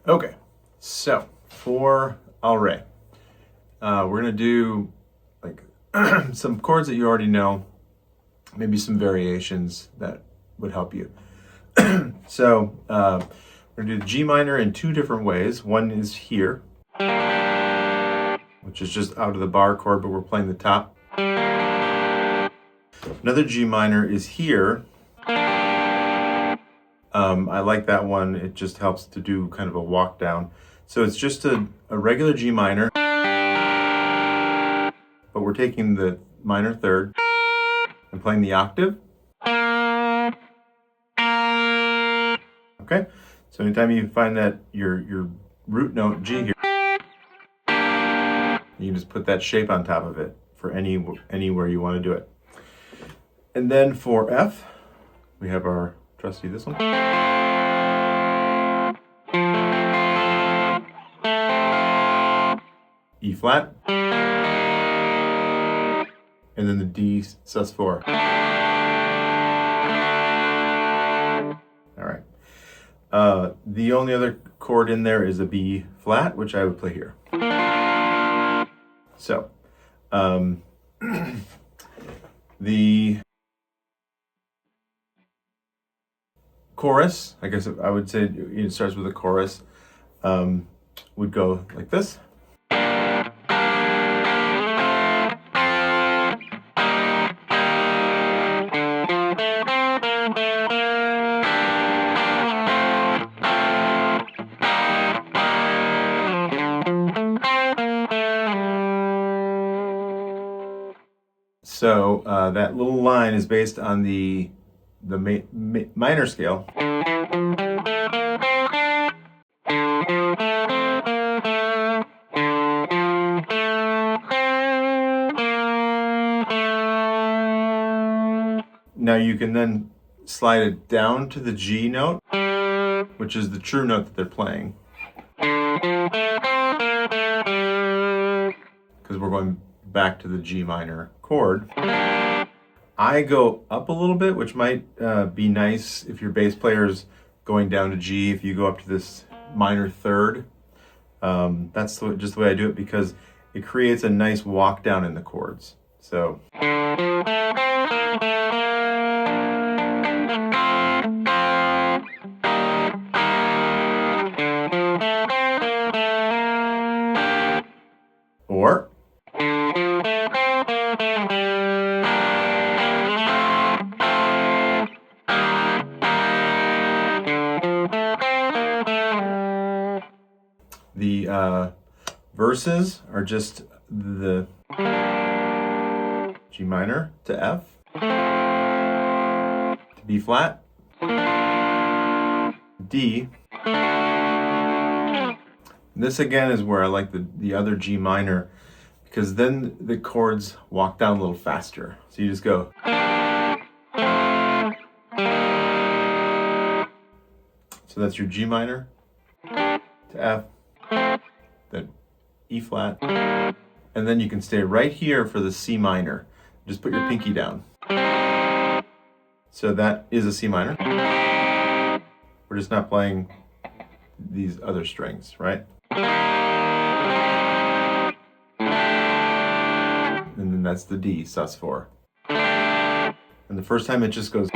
Okay, so for Al Rey, we're gonna do like some chords that you already know, maybe some variations that would help you. So we're gonna do the G minor in two different ways. One is here, which is just out of the bar chord, but we're playing the top. Another G minor is here. I like that one. It just helps to do kind of a walk down. So it's just a regular G minor, but we're taking the minor third and playing the octave. Okay, so anytime you find that your root note G here, you can just put that shape on top of it for anywhere you want to do it. And then for F, we have our trusty this one. E flat. And then the D sus4. All right. The only other chord in there is a B flat, which I would play here. So, the chorus, I guess I would say it starts with a chorus, would go like this. So that little line is based on the minor scale. Now you can then slide it down to the G note, which is the true note that they're playing. Because we're going back to the G minor chord. I go up a little bit, which might be nice if your bass player's going down to G. If you go up to this minor third, that's just the way I do it because it creates a nice walk down in the chords. So. Or. The verses are just the G minor to F, to B flat, D. This again is where I like the other G minor because then the chords walk down a little faster. So you just go. So that's your G minor to F, then E flat, and then you can stay right here for the C minor. Just put your pinky down. So that is a C minor. We're just not playing these other strings, right? And then that's the D, sus4. And the first time it just goes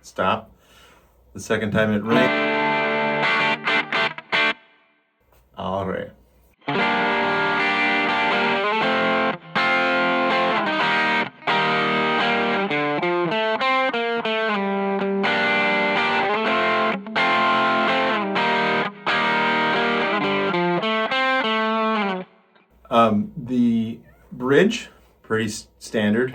stop. The second time it rings. All right. The bridge, pretty standard.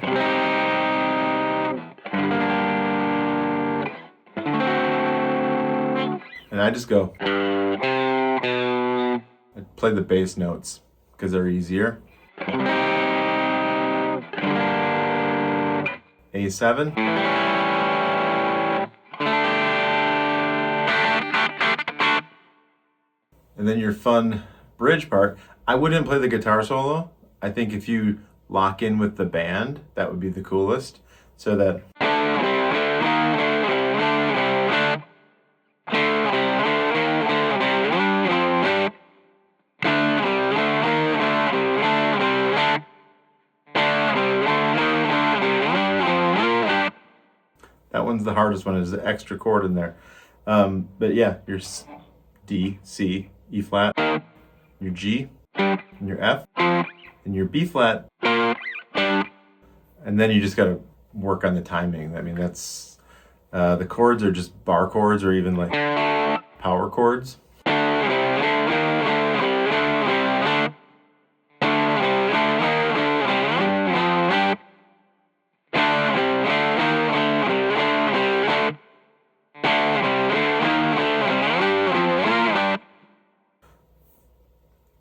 And I just go. I play the bass notes because they're easier. A7. And then your fun bridge part. I wouldn't play the guitar solo. I think if you lock in with the band, that would be the coolest. So that. one's the hardest one. Is the extra chord in there. But yeah, your D, C, E flat, your G, and your F, and your B flat, and then you just got to work on the timing. I mean, that's the chords are just bar chords or even like power chords.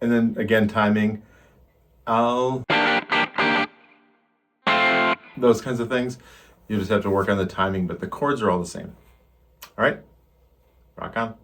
And then again, timing, those kinds of things. You just have to work on the timing, but the chords are all the same. All right, rock on.